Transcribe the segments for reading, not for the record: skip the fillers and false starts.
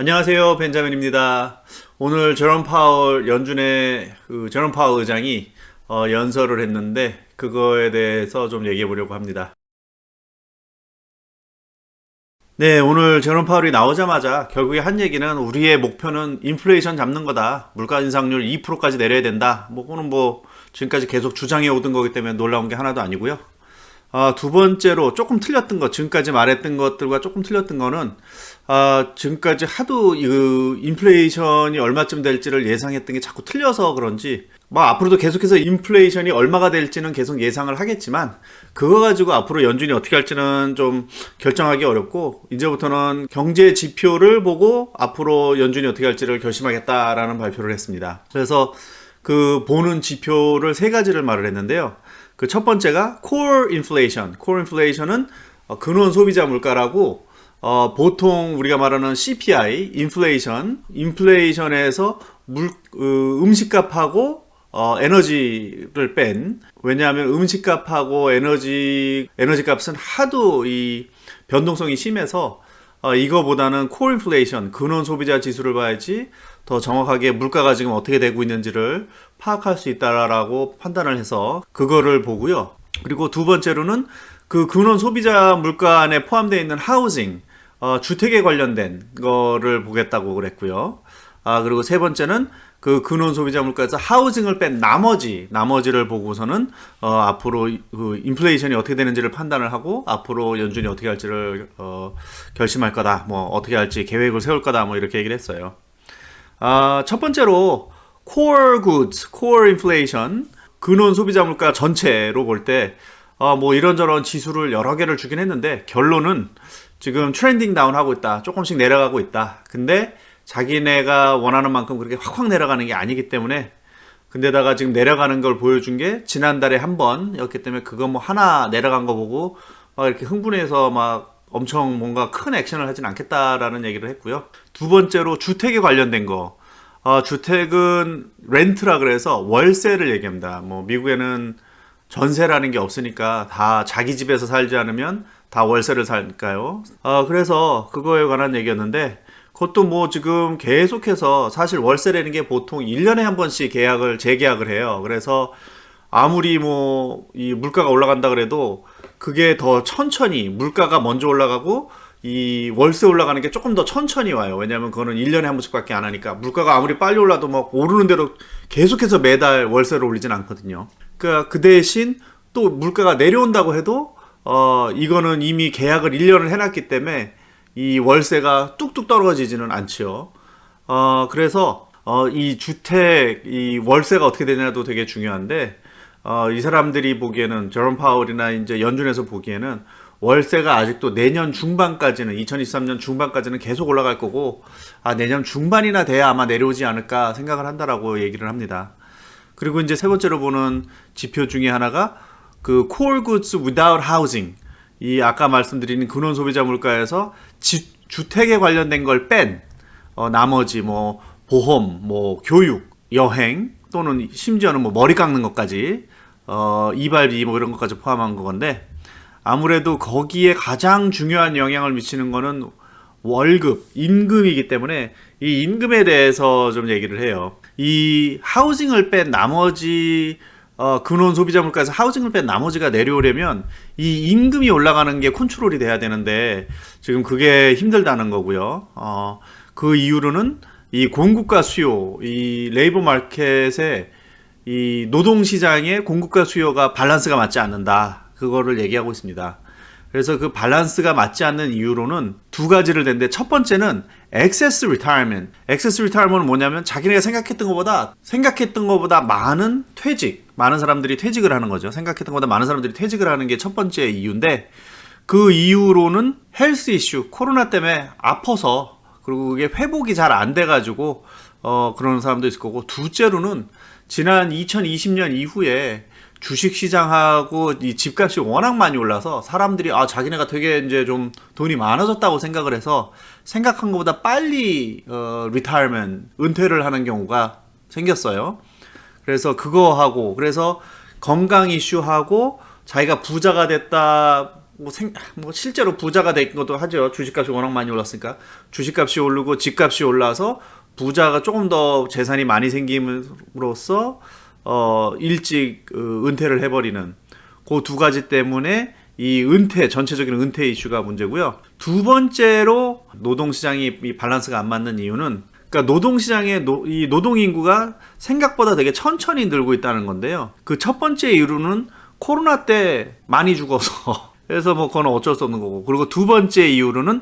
안녕하세요. 벤자민입니다. 오늘 제롬 파월 연준의 제롬 파월 의장이 연설을 했는데 그거에 대해서 좀 얘기해 보려고 합니다. 네, 오늘 제롬 파월이 나오자마자 결국에 한 얘기는 우리의 목표는 인플레이션 잡는 거다. 물가 인상률 2%까지 내려야 된다. 그거는 지금까지 계속 주장해 오던 거기 때문에 놀라운 게 하나도 아니고요. 두 번째로 조금 틀렸던 것, 지금까지 말했던 것들과 조금 틀렸던 거는, 지금까지 하도 인플레이션이 얼마쯤 될지를 예상했던 게 자꾸 틀려서 그런지, 앞으로도 계속해서 인플레이션이 얼마가 될지는 계속 예상을 하겠지만, 그거 가지고 앞으로 연준이 어떻게 할지는 좀 결정하기 어렵고, 이제부터는 경제 지표를 보고 앞으로 연준이 어떻게 할지를 결심하겠다라는 발표를 했습니다. 그래서 그 보는 지표를 세 가지를 말을 했는데요. 그 첫 번째가 core inflation. core inflation은 근원 소비자 물가라고 보통 우리가 말하는 CPI, 인플레이션에서 음식값하고 에너지를 뺀, 왜냐하면 음식값하고 에너지값은 하도 이 변동성이 심해서 이거보다는 core inflation, 근원 소비자 지수를 봐야지 더 정확하게 물가가 지금 어떻게 되고 있는지를 파악할 수 있다라고 판단을 해서 그거를 보고요. 그리고 두 번째로는 그 근원 소비자 물가 안에 포함되어 있는 하우징, 주택에 관련된 거를 보겠다고 그랬고요. 그리고 세 번째는 그 근원 소비자 물가에서 하우징을 뺀 나머지를 보고서는 앞으로 그 인플레이션이 어떻게 되는지를 판단을 하고 앞으로 연준이 어떻게 할지를 결심할 거다. 어떻게 할지 계획을 세울 거다. 이렇게 얘기를 했어요. 첫 번째로 core goods, core inflation, 근원 소비자 물가 전체로 볼 때 이런저런 지수를 여러 개를 주긴 했는데 결론은 지금 트렌딩 다운 하고 있다. 조금씩 내려가고 있다. 근데 자기네가 원하는 만큼 그렇게 확 내려가는 게 아니기 때문에, 근데다가 지금 내려가는 걸 보여준 게 지난달에 한 번이었기 때문에 그거 하나 내려간 거 보고 이렇게 흥분해서 엄청 뭔가 큰 액션을 하진 않겠다라는 얘기를 했고요. 두 번째로 주택에 관련된 거. 주택은 렌트라 그래서 월세를 얘기합니다. 미국에는 전세라는 게 없으니까 다 자기 집에서 살지 않으면 다 월세를 살까요? 그래서 그거에 관한 얘기였는데, 그것도 지금 계속해서 사실 월세라는 게 보통 1년에 한 번씩 재계약을 해요. 그래서 아무리 이 물가가 올라간다 그래도 그게 더 천천히 물가가 먼저 올라가고 이 월세 올라가는 게 조금 더 천천히 와요. 왜냐하면 그거는 1년에 한 번씩밖에 안 하니까 물가가 아무리 빨리 올라도 오르는 대로 계속해서 매달 월세를 올리진 않거든요. 그러니까 그 대신 또 물가가 내려온다고 해도 이거는 이미 계약을 1년을 해놨기 때문에 이 월세가 뚝뚝 떨어지지는 않지요. 그래서 이 주택, 이 월세가 어떻게 되냐도 되게 중요한데, 이 사람들이 보기에는 제롬 파월이나 이제 연준에서 보기에는 월세가 아직도 내년 중반까지는 2023년 중반까지는 계속 올라갈 거고, 내년 중반이나 돼야 아마 내려오지 않을까 생각을 한다라고 얘기를 합니다. 그리고 이제 세 번째로 보는 지표 중에 하나가 그 core goods without housing. 이 아까 말씀드린 근원 소비자 물가에서 주택에 관련된 걸 뺀 나머지 보험, 교육, 여행 또는 심지어는 머리 깎는 것까지 이발비 이런 것까지 포함한 건데, 아무래도 거기에 가장 중요한 영향을 미치는 거는 월급, 임금이기 때문에 이 임금에 대해서 좀 얘기를 해요. 이 하우징을 뺀 나머지 근원 소비자 물가에서 하우징을 뺀 나머지가 내려오려면 이 임금이 올라가는 게 컨트롤이 돼야 되는데 지금 그게 힘들다는 거고요. 그 이유로는 이 공급과 수요, 이 레이버 마켓에 이 노동 시장의 공급과 수요가 밸런스가 맞지 않는다. 그거를 얘기하고 있습니다. 그래서 그 밸런스가 맞지 않는 이유로는 두 가지를 댄데, 첫 번째는 excess retirement. excess retirement은 뭐냐면 자기네가 생각했던 것보다 많은 사람들이 퇴직을 하는 거죠. 생각했던 것보다 많은 사람들이 퇴직을 하는 게 첫 번째 이유인데, 그 이유로는 헬스 이슈, 코로나 때문에 아파서, 그리고 그게 회복이 잘 안 돼가지고 그런 사람도 있을 거고, 둘째로는 지난 2020년 이후에 주식시장하고 이 집값이 워낙 많이 올라서 사람들이 자기네가 되게 이제 좀 돈이 많아졌다고 생각을 해서 생각한 것보다 빨리 리타이어먼트, 은퇴를 하는 경우가 생겼어요. 그래서 그래서 건강 이슈하고 자기가 부자가 됐다 뭐 실제로 부자가 된 것도 하죠. 주식값이 워낙 많이 올랐으니까. 주식값이 오르고 집값이 올라서 부자가 조금 더 재산이 많이 생김으로써 일찍 은퇴를 해버리는 그 두 가지 때문에 이 전체적인 은퇴 이슈가 문제고요. 두 번째로 노동시장이 이 밸런스가 안 맞는 이유는, 그러니까 노동시장의 이 노동인구가 생각보다 되게 천천히 늘고 있다는 건데요. 그 첫 번째 이유로는 코로나 때 많이 죽어서 그래서 뭐 그건 어쩔 수 없는 거고, 그리고 두 번째 이유로는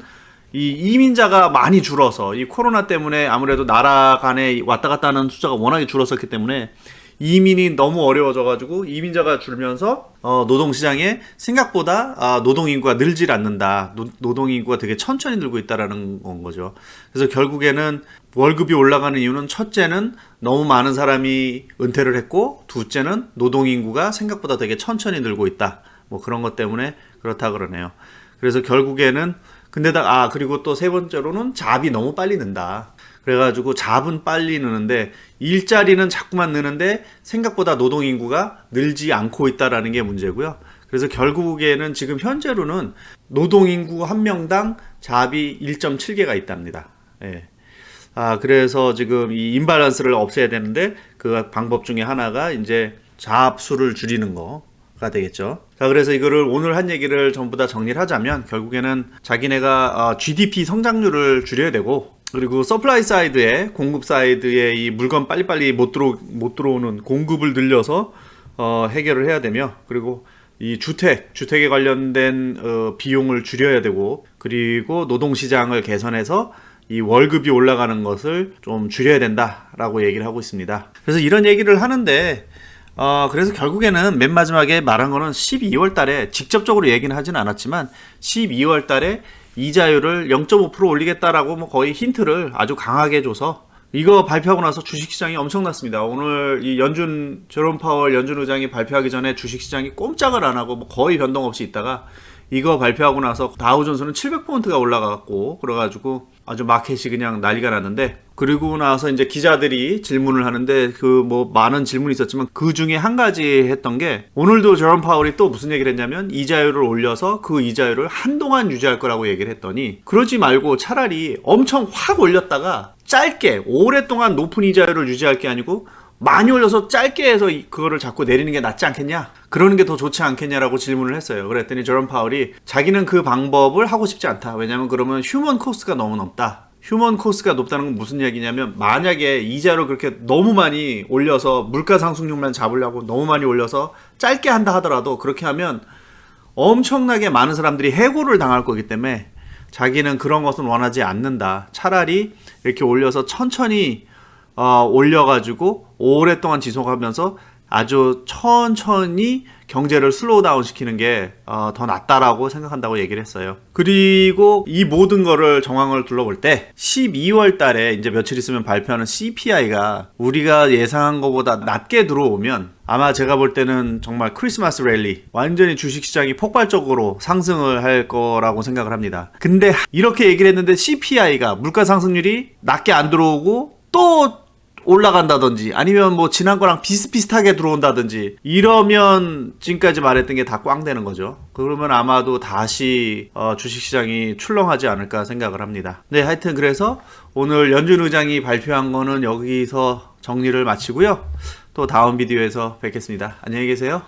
이 이민자가 많이 줄어서, 이 코로나 때문에 아무래도 나라 간에 왔다 갔다 하는 숫자가 워낙에 줄었었기 때문에 이민이 너무 어려워져가지고 이민자가 줄면서 노동시장에 생각보다 노동인구가 늘질 않는다. 노동인구가 되게 천천히 늘고 있다라는 건 거죠. 그래서 결국에는 월급이 올라가는 이유는, 첫째는 너무 많은 사람이 은퇴를 했고, 둘째는 노동인구가 생각보다 되게 천천히 늘고 있다. 뭐 그런 것 때문에 그렇다 그러네요. 그래서 결국에는 그리고 또 세 번째로는 잡이 너무 빨리 는다. 그래가지고 잡은 빨리 느는데 일자리는 자꾸만 느는데 생각보다 노동인구가 늘지 않고 있다라는 게 문제고요. 그래서 결국에는 지금 현재로는 노동인구 한 명당 잡이 1.7개가 있답니다. 예. 그래서 지금 이 임밸런스를 없애야 되는데 그 방법 중에 하나가 이제 잡수를 줄이는 거가 되겠죠. 자, 그래서 이거를 오늘 한 얘기를 전부 다 정리를 하자면, 결국에는 자기네가 GDP 성장률을 줄여야 되고, 그리고 서플라이 사이드에, 공급 사이드에 이 물건 빨리빨리 못 들어오는 공급을 늘려서 해결을 해야 되며, 그리고 이 주택에 관련된 비용을 줄여야 되고, 그리고 노동시장을 개선해서 이 월급이 올라가는 것을 좀 줄여야 된다라고 얘기를 하고 있습니다. 그래서 이런 얘기를 하는데, 그래서 결국에는 맨 마지막에 말한 거는 12월 달에 직접적으로 얘기는 하진 않았지만 12월 달에 이자율을 0.5% 올리겠다라고 뭐 거의 힌트를 아주 강하게 줘서, 이거 발표하고 나서 주식시장이 엄청났습니다. 오늘 이 제롬 파월 연준 의장이 발표하기 전에 주식시장이 꼼짝을 안 하고 뭐 거의 변동 없이 있다가, 이거 발표하고 나서 다우존스는 700포인트가 올라갔고, 그래가지고 아주 마켓이 그냥 난리가 났는데, 그리고 나서 이제 기자들이 질문을 하는데 뭐 많은 질문이 있었지만 그 중에 한 가지 했던 게, 오늘도 제롬 파월이 또 무슨 얘기를 했냐면 이자율을 올려서 그 이자율을 한동안 유지할 거라고 얘기를 했더니, 그러지 말고 차라리 엄청 확 올렸다가 짧게 오랫동안 높은 이자율을 유지할 게 아니고 많이 올려서 짧게 해서 그거를 자꾸 내리는 게 낫지 않겠냐? 그러는 게 더 좋지 않겠냐라고 질문을 했어요. 그랬더니 제롬 파월이 자기는 그 방법을 하고 싶지 않다. 왜냐면 그러면 휴먼 코스트가 너무 높다. 휴먼 코스트가 높다는 건 무슨 얘기냐면, 만약에 이자를 그렇게 너무 많이 올려서 물가 상승률만 잡으려고 너무 많이 올려서 짧게 한다 하더라도, 그렇게 하면 엄청나게 많은 사람들이 해고를 당할 거기 때문에 자기는 그런 것은 원하지 않는다. 차라리 이렇게 올려서 천천히 올려가지고 오랫동안 지속하면서 아주 천천히 경제를 슬로우 다운 시키는 게 더 낫다라고 생각한다고 얘기를 했어요. 그리고 이 모든 거를 정황을 둘러볼 때 12월 달에 이제 며칠 있으면 발표하는 CPI가 우리가 예상한 것보다 낮게 들어오면, 아마 제가 볼 때는 정말 크리스마스 랠리, 완전히 주식시장이 폭발적으로 상승을 할 거라고 생각을 합니다. 근데 이렇게 얘기를 했는데 CPI가, 물가 상승률이 낮게 안 들어오고 또 올라간다든지, 아니면 뭐 지난 거랑 비슷비슷하게 들어온다든지, 이러면 지금까지 말했던 게 다 꽝 되는 거죠. 그러면 아마도 다시 주식시장이 출렁하지 않을까 생각을 합니다. 네, 하여튼 그래서 오늘 연준 의장이 발표한 거는 여기서 정리를 마치고요. 또 다음 비디오에서 뵙겠습니다. 안녕히 계세요.